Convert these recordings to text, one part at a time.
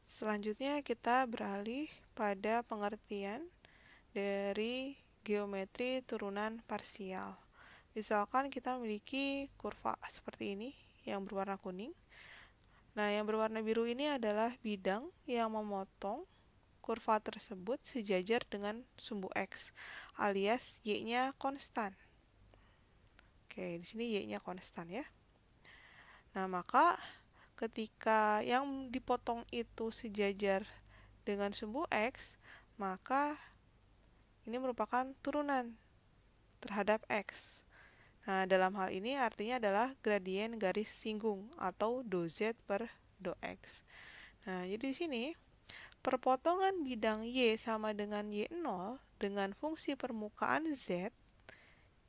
Selanjutnya kita beralih pada pengertian dari geometri turunan parsial. Misalkan kita memiliki kurva seperti ini yang berwarna kuning. Nah, yang berwarna biru ini adalah bidang yang memotong kurva tersebut sejajar dengan sumbu X, alias Y-nya konstan. Oke, di sini Y-nya konstan ya. Nah, maka ketika yang dipotong itu sejajar dengan sumbu X, maka ini merupakan turunan terhadap X. Nah, dalam hal ini artinya adalah gradien garis singgung atau dz per dx. Nah, jadi di sini perpotongan bidang Y sama dengan Y0 dengan fungsi permukaan Z,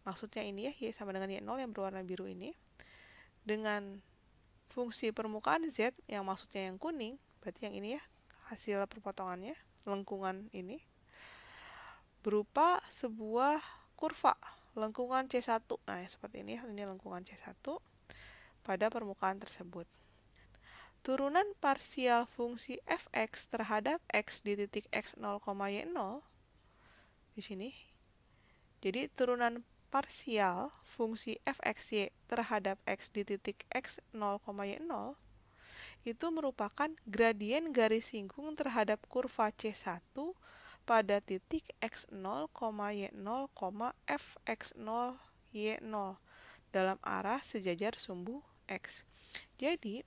maksudnya ini ya, Y sama dengan Y0 yang berwarna biru ini, dengan fungsi permukaan Z yang maksudnya yang kuning, berarti yang ini ya, hasil perpotongannya, lengkungan ini, berupa sebuah kurva lengkungan C1. Nah, seperti ini lengkungan C1 pada permukaan tersebut. Turunan parsial fungsi fx terhadap x di titik x0, y0 di sini. Jadi turunan parsial fungsi fxy terhadap x di titik x0, y0 itu merupakan gradien garis singgung terhadap kurva C1 pada titik x0, y0, fx0, y0 dalam arah sejajar sumbu x. Jadi,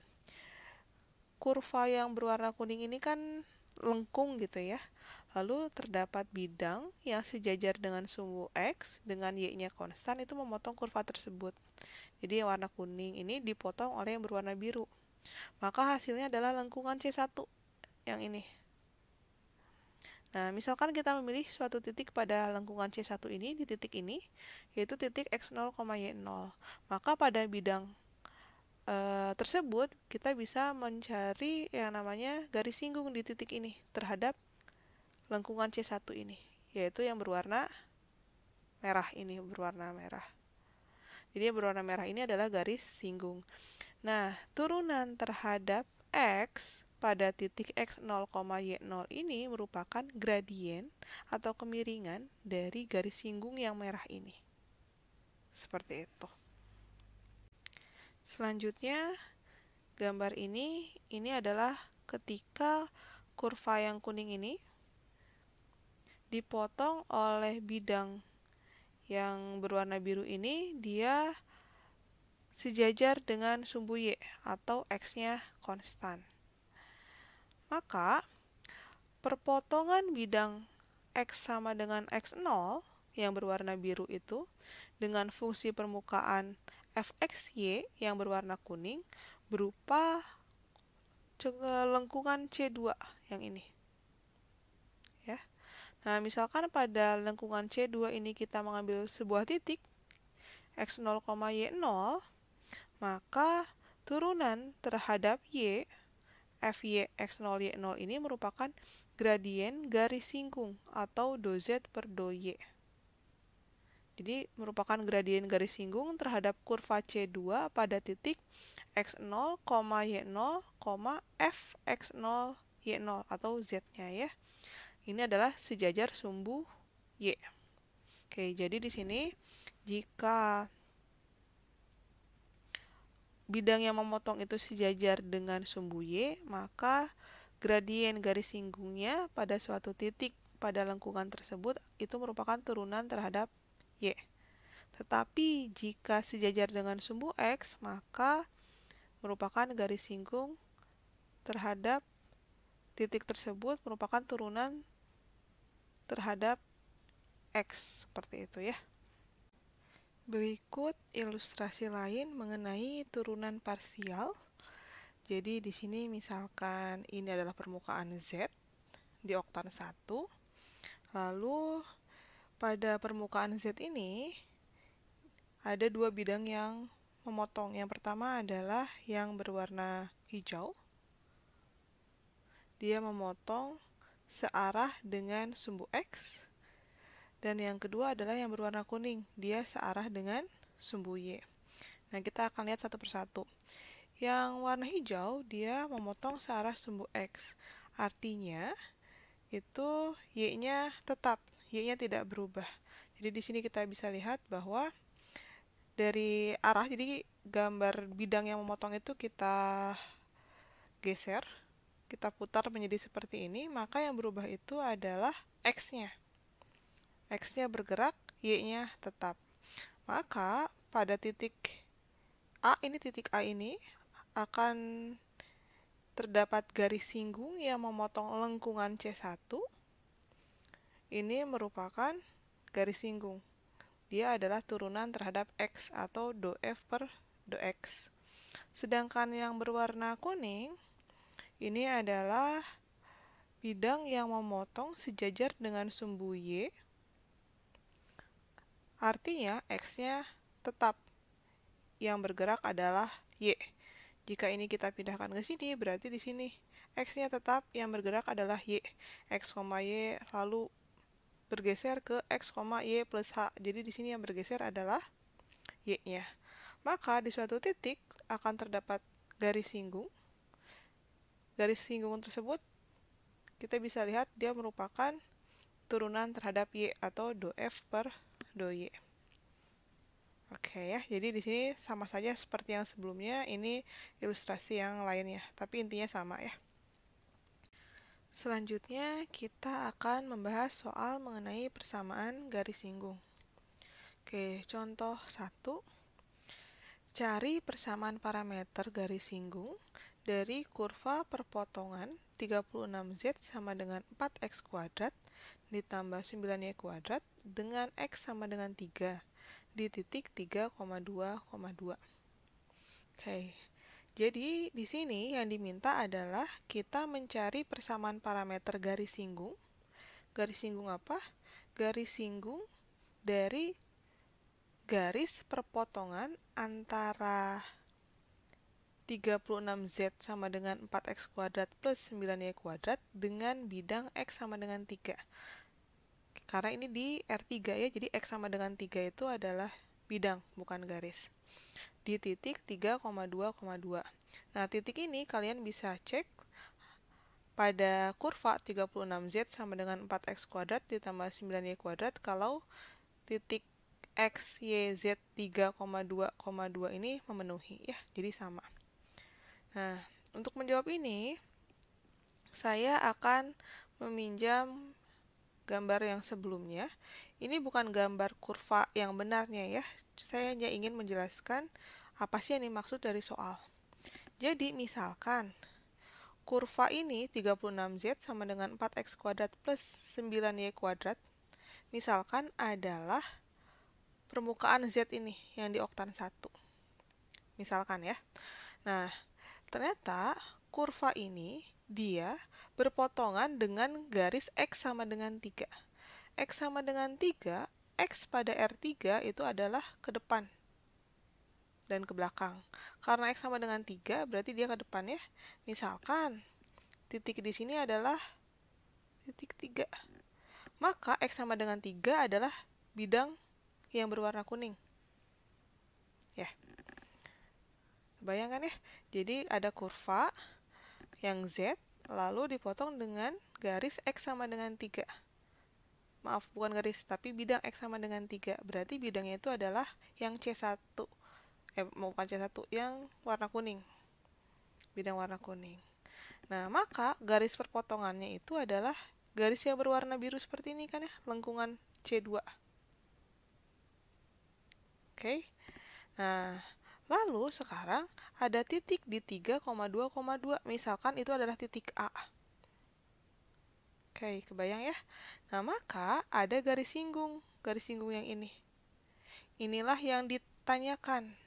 kurva yang berwarna kuning ini kan lengkung gitu ya. Lalu terdapat bidang yang sejajar dengan sumbu X dengan Y-nya konstan itu memotong kurva tersebut. Jadi yang warna kuning ini dipotong oleh yang berwarna biru. Maka hasilnya adalah lengkungan C1 yang ini. Nah, misalkan kita memilih suatu titik pada lengkungan C1 ini di titik ini, yaitu titik X0, Y0. Maka pada bidang tersebut kita bisa mencari yang namanya garis singgung di titik ini terhadap lengkungan C1 ini, yaitu yang berwarna merah ini, berwarna merah. Jadi yang berwarna merah ini adalah garis singgung. Nah, turunan terhadap X pada titik X0, Y0 ini merupakan gradien atau kemiringan dari garis singgung yang merah ini. Seperti itu. Selanjutnya, gambar ini adalah ketika kurva yang kuning ini dipotong oleh bidang yang berwarna biru ini, dia sejajar dengan sumbu Y atau X-nya konstan. Maka, perpotongan bidang X sama dengan X0 yang berwarna biru itu dengan fungsi permukaan fxy yang berwarna kuning berupa lengkungan C2 yang ini. Ya. Nah, misalkan pada lengkungan C2 ini kita mengambil sebuah titik X0, Y0, maka turunan terhadap Y, Fy X0, Y0 ini merupakan gradien garis singgung atau dz per dy. Jadi, merupakan gradien garis singgung terhadap kurva C2 pada titik X0, Y0, Fx0, Y0 atau Z-nya ya. Ini adalah sejajar sumbu Y. Oke, jadi di sini jika bidang yang memotong itu sejajar dengan sumbu Y, maka gradien garis singgungnya pada suatu titik pada lengkungan tersebut itu merupakan turunan terhadap Y. Tetapi jika sejajar dengan sumbu X, maka merupakan garis singgung terhadap titik tersebut merupakan turunan terhadap X. Seperti itu ya. Berikut ilustrasi lain mengenai turunan parsial. Jadi di sini misalkan ini adalah permukaan Z di oktan 1. Lalu pada permukaan Z ini ada dua bidang yang memotong. Yang pertama adalah yang berwarna hijau. Dia memotong searah dengan sumbu X. Dan yang kedua adalah yang berwarna kuning. Dia searah dengan sumbu Y. Nah, kita akan lihat satu persatu. Yang warna hijau, dia memotong searah sumbu X. Artinya itu Y-nya tetap, Y-nya tidak berubah. Jadi di sini kita bisa lihat bahwa dari arah, jadi gambar bidang yang memotong itu kita geser, kita putar menjadi seperti ini, maka yang berubah itu adalah X-nya. X-nya bergerak, Y-nya tetap. Maka pada titik A ini akan terdapat garis singgung yang memotong lengkungan C1. Ini merupakan garis singgung. Dia adalah turunan terhadap X atau do F per do X. Sedangkan yang berwarna kuning, ini adalah bidang yang memotong sejajar dengan sumbu Y. Artinya X-nya tetap. Yang bergerak adalah Y. Jika ini kita pindahkan ke sini, berarti di sini X-nya tetap, yang bergerak adalah Y. X, Y lalu bergeser ke X, Y plus H. Jadi di sini yang bergeser adalah Y-nya. Maka di suatu titik akan terdapat garis singgung. Garis singgung tersebut kita bisa lihat dia merupakan turunan terhadap Y atau do F per do Y. Oke ya, jadi di sini sama saja seperti yang sebelumnya, ini ilustrasi yang lainnya, tapi intinya sama ya. Selanjutnya kita akan membahas soal mengenai persamaan garis singgung. Oke, contoh 1. Cari persamaan parameter garis singgung dari kurva perpotongan 36Z sama dengan 4X kuadrat ditambah 9Y kuadrat dengan X sama dengan 3 di titik 3,2,2. Oke, jadi di sini yang diminta adalah kita mencari persamaan parameter garis singgung. Garis singgung apa? Garis singgung dari garis perpotongan antara 36Z sama dengan 4X kuadrat plus 9Y kuadrat dengan bidang X sama dengan 3. Karena ini di R3 ya, jadi X sama dengan 3 itu adalah bidang, bukan garis. Di titik 3,2,2. Nah, titik ini kalian bisa cek pada kurva 36Z sama dengan 4X kuadrat ditambah 9Y kuadrat kalau titik X, Y, Z 3,2,2 ini memenuhi ya, jadi sama. Nah, untuk menjawab ini, saya akan meminjam gambar yang sebelumnya. Ini bukan gambar kurva yang benarnya ya. Saya hanya ingin menjelaskan apa sih yang dimaksud dari soal. Jadi misalkan kurva ini 36Z sama dengan 4X kuadrat plus 9Y kuadrat. Misalkan adalah permukaan Z ini yang di oktan 1. Misalkan ya. Nah, ternyata kurva ini dia berpotongan dengan garis X sama dengan 3. X sama dengan 3, X pada R3 itu adalah ke depan dan ke belakang. Karena X sama dengan 3, berarti dia ke depan ya. Misalkan, titik di sini adalah titik 3. Maka X sama dengan 3 adalah bidang yang berwarna kuning. Ya. Bayangkan ya, jadi ada kurva yang Z, lalu dipotong dengan garis X sama dengan 3. Maaf, bukan garis, tapi bidang X sama dengan 3. Berarti bidangnya itu adalah yang C1. Bukan C1, yang warna kuning. Bidang warna kuning. Nah, maka garis perpotongannya itu adalah garis yang berwarna biru seperti ini kan ya, lengkungan C2. Oke. Nah, lalu sekarang ada titik di 3,2,2. Misalkan itu adalah titik A. Oke, kebayang ya? Nah, maka ada garis singgung yang ini. Inilah yang ditanyakan.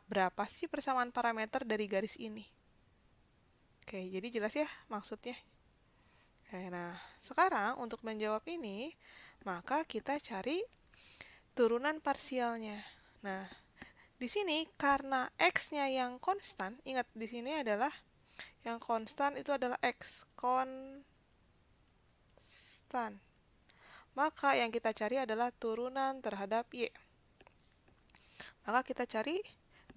Berapa sih persamaan parameter dari garis ini? Oke, jadi jelas ya maksudnya. Oke, nah, sekarang untuk menjawab ini, maka kita cari turunan parsialnya. Nah, di sini karena X-nya yang konstan, ingat di sini adalah yang konstan itu adalah X, konstan. Maka yang kita cari adalah turunan terhadap Y. Maka kita cari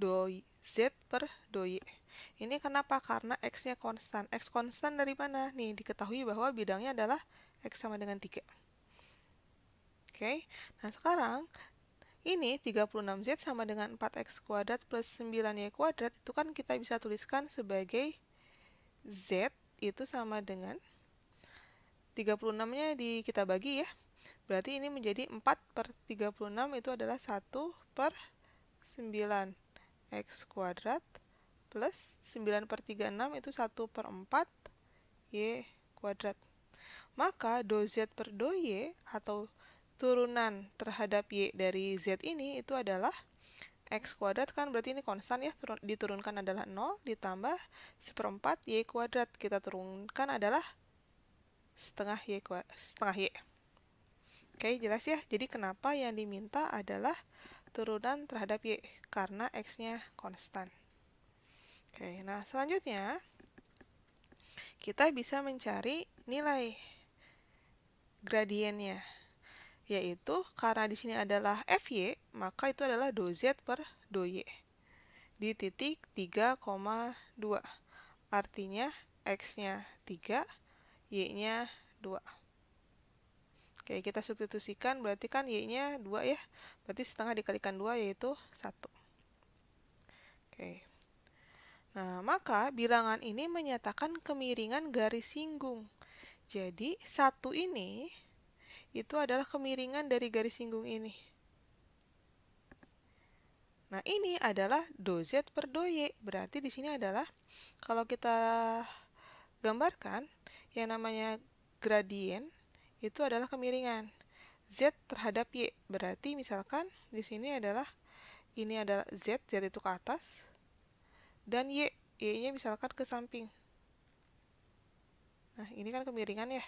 do Z per do Y. Ini kenapa? Karena X-nya konstan. X konstan dari mana? Nih, diketahui bahwa bidangnya adalah X sama dengan 3. Oke, nah sekarang ini 36Z sama dengan 4X kuadrat plus 9Y kuadrat. Itu kan kita bisa tuliskan sebagai Z itu sama dengan 36-nya kita bagi ya. Berarti ini menjadi 4/36 itu adalah 1/9X kuadrat plus 9/36 itu 1/4 Y kuadrat. Maka do Z per do Y atau turunan terhadap Y dari Z ini itu adalah X kuadrat, kan berarti ini konstan ya, diturunkan adalah 0 ditambah 1/4 Y kuadrat. Kita turunkan adalah setengah Y. Oke, jelas ya. Jadi kenapa yang diminta adalah turunan terhadap Y? Karena X-nya konstan. Oke, nah selanjutnya kita bisa mencari nilai gradiennya. Yaitu karena di sini adalah FY, maka itu adalah do Z per do Y. Di titik 3,2. Artinya X-nya 3, Y-nya 2. Oke, kita substitusikan, berarti kan Y-nya 2 ya. Berarti setengah dikalikan 2 yaitu 1. Oke. Nah, maka bilangan ini menyatakan kemiringan garis singgung. Jadi, 1 ini itu adalah kemiringan dari garis singgung ini. Nah, ini adalah do Z per do Y. Berarti di sini adalah, kalau kita gambarkan, yang namanya gradien itu adalah kemiringan Z terhadap Y. Berarti misalkan di sini adalah, ini adalah Z itu ke atas, dan Y-nya misalkan ke samping. Nah, ini kan kemiringan ya.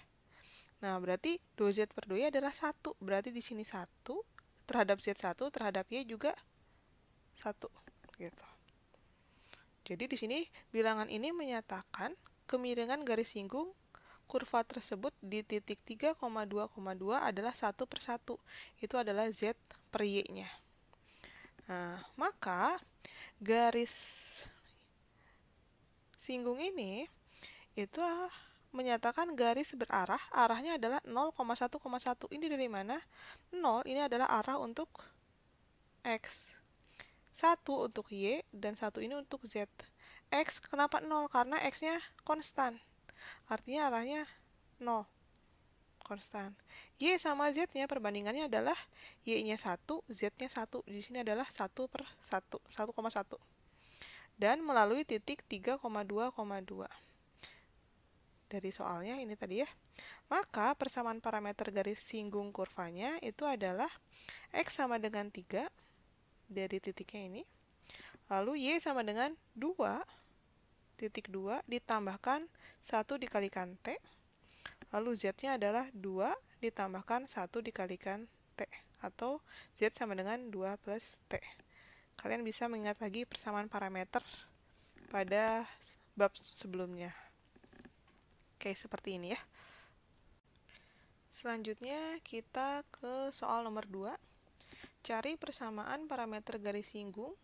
Nah, berarti do Z per do Y adalah 1. Berarti di sini 1 terhadap Z 1, terhadap Y juga 1. Gitu. Jadi di sini bilangan ini menyatakan kemiringan garis singgung kurva tersebut di titik 3,2,2 adalah 1/1. Itu adalah Z per Y-nya. Nah, maka garis singgung ini itu menyatakan garis berarah, arahnya adalah 0,1,1. Ini dari mana? 0 ini adalah arah untuk X. 1 untuk Y, dan 1 ini untuk Z. X kenapa 0? Karena X-nya konstan. Artinya arahnya 0. Konstan. Y sama Z-nya perbandingannya adalah Y-nya 1, Z-nya 1. Di sini adalah 1/1, 1,1. Dan melalui titik 3,2,2. Dari soalnya ini tadi ya. Maka persamaan parameter garis singgung kurvanya itu adalah X sama dengan 3 dari titiknya ini. Lalu Y sama dengan 2,2 ditambahkan 1 dikalikan T. Lalu Z-nya adalah 2 ditambahkan 1 dikalikan T. Atau Z sama dengan 2 plus T. Kalian bisa mengingat lagi persamaan parameter pada bab sebelumnya. Oke, seperti ini ya. Selanjutnya kita ke soal nomor 2. Cari persamaan parameter garis singgung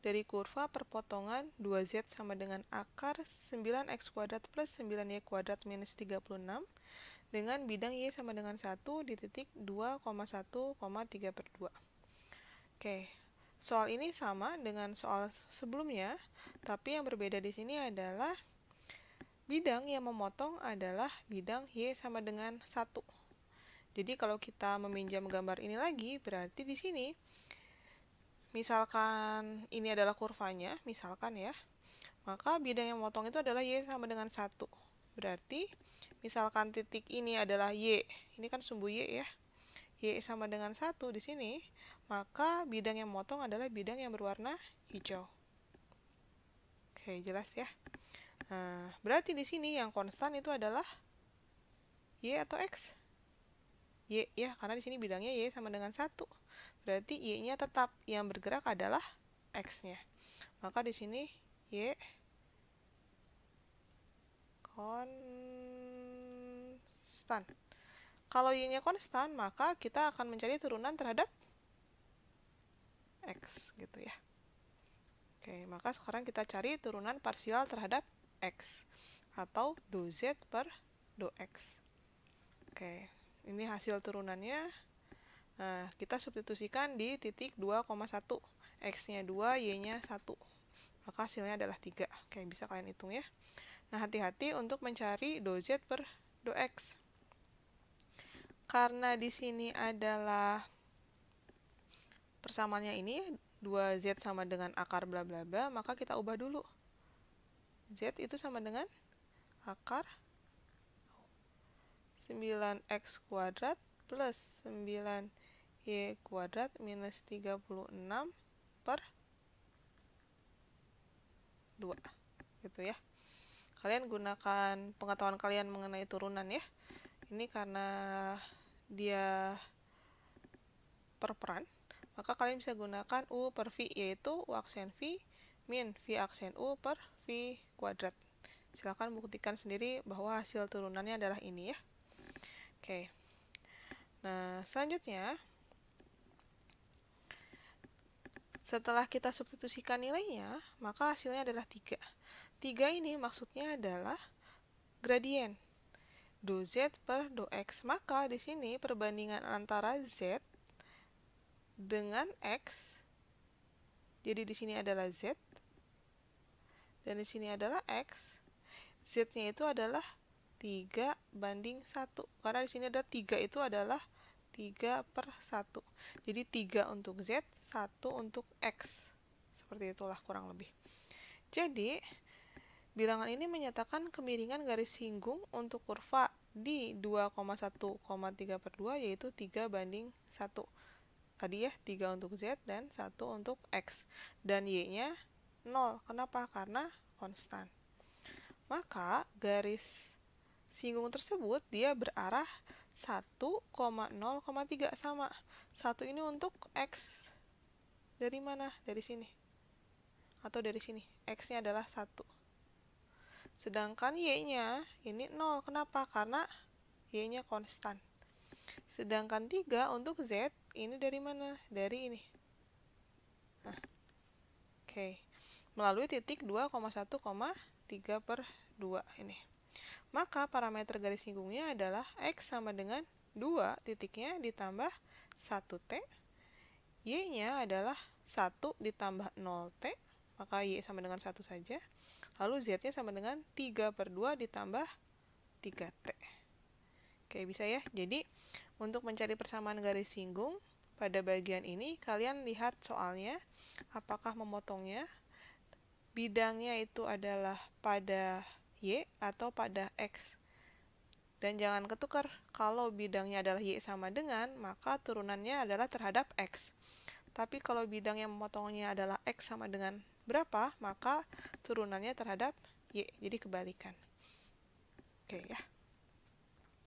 dari kurva perpotongan 2Z sama dengan akar 9X kuadrat plus 9Y kuadrat minus 36 dengan bidang Y sama dengan 1 di titik 2,1,3/2. Oke, soal ini sama dengan soal sebelumnya, tapi yang berbeda di sini adalah bidang yang memotong adalah bidang Y sama dengan 1. Jadi kalau kita meminjam gambar ini lagi, berarti di sini misalkan ini adalah kurvanya, misalkan ya, maka bidang yang memotong itu adalah Y sama dengan 1. Berarti misalkan titik ini adalah Y, ini kan sumbu Y ya, Y sama dengan 1 di sini, maka bidang yang memotong adalah bidang yang berwarna hijau. Oke, jelas ya. Nah, berarti di sini yang konstan itu adalah Y atau X? Y ya, karena di sini bidangnya Y sama dengan 1. Berarti Y-nya tetap, yang bergerak adalah X-nya. Maka di sini Y konstan. Kalau Y-nya konstan, maka kita akan mencari turunan terhadap X gitu ya. Oke, maka sekarang kita cari turunan parsial terhadap X, atau do Z per do X. Oke, ini hasil turunannya. Nah, kita substitusikan di titik 2,1. X-nya 2, Y-nya 1. Maka hasilnya adalah 3. Oke, bisa kalian hitung ya. Nah, hati-hati untuk mencari do Z per do X. Karena di sini adalah persamaannya ini 2Z sama dengan akar bla bla bla, maka kita ubah dulu. Z itu sama dengan akar 9X kuadrat plus 9Y kuadrat minus 36 per 2. Gitu ya. Kalian gunakan pengetahuan kalian mengenai turunan ya. Ini karena dia perperan, maka kalian bisa gunakan U per V, yaitu U aksen V min V aksen U per V kuadrat. Silahkan buktikan sendiri bahwa hasil turunannya adalah ini ya. Oke. Nah, selanjutnya, setelah kita substitusikan nilainya, maka hasilnya adalah 3. 3 ini maksudnya adalah gradien do Z per do X. Maka di sini perbandingan antara Z dengan X, jadi di sini adalah Z, dan di sini adalah X. Z-nya itu adalah 3:1. Karena di sini ada 3 itu adalah 3/1. Jadi 3 untuk Z, 1 untuk X. Seperti itulah kurang lebih. Jadi, bilangan ini menyatakan kemiringan garis singgung untuk kurva di 2,1,3/2, yaitu 3:1. Tadi ya, 3 untuk Z dan 1 untuk X. Dan Y-nya 0. Kenapa? Karena konstan. Maka garis singgung tersebut dia berarah 1,0,3 sama. 1 ini untuk X. Dari mana? Dari sini. Atau dari sini. X-nya adalah 1. Sedangkan Y-nya ini 0. Kenapa? Karena Y-nya konstan. Sedangkan 3 untuk Z, ini dari mana? Dari ini. Nah, oke. Melalui titik 2,1,3/2 ini. Maka parameter garis singgungnya adalah X sama dengan 2 titiknya ditambah 1T. Y-nya adalah 1 ditambah 0T. Maka Y sama dengan 1 saja. Lalu Z-nya sama dengan 3/2 ditambah 3T. Oke, bisa ya. Jadi, untuk mencari persamaan garis singgung, pada bagian ini, kalian lihat soalnya, apakah memotongnya, bidangnya itu adalah pada Y atau pada X. Dan jangan ketukar, kalau bidangnya adalah Y sama dengan, maka turunannya adalah terhadap X. Tapi kalau bidang yang memotongnya adalah X sama dengan berapa, maka turunannya terhadap Y. Jadi kebalikan. Oke ya.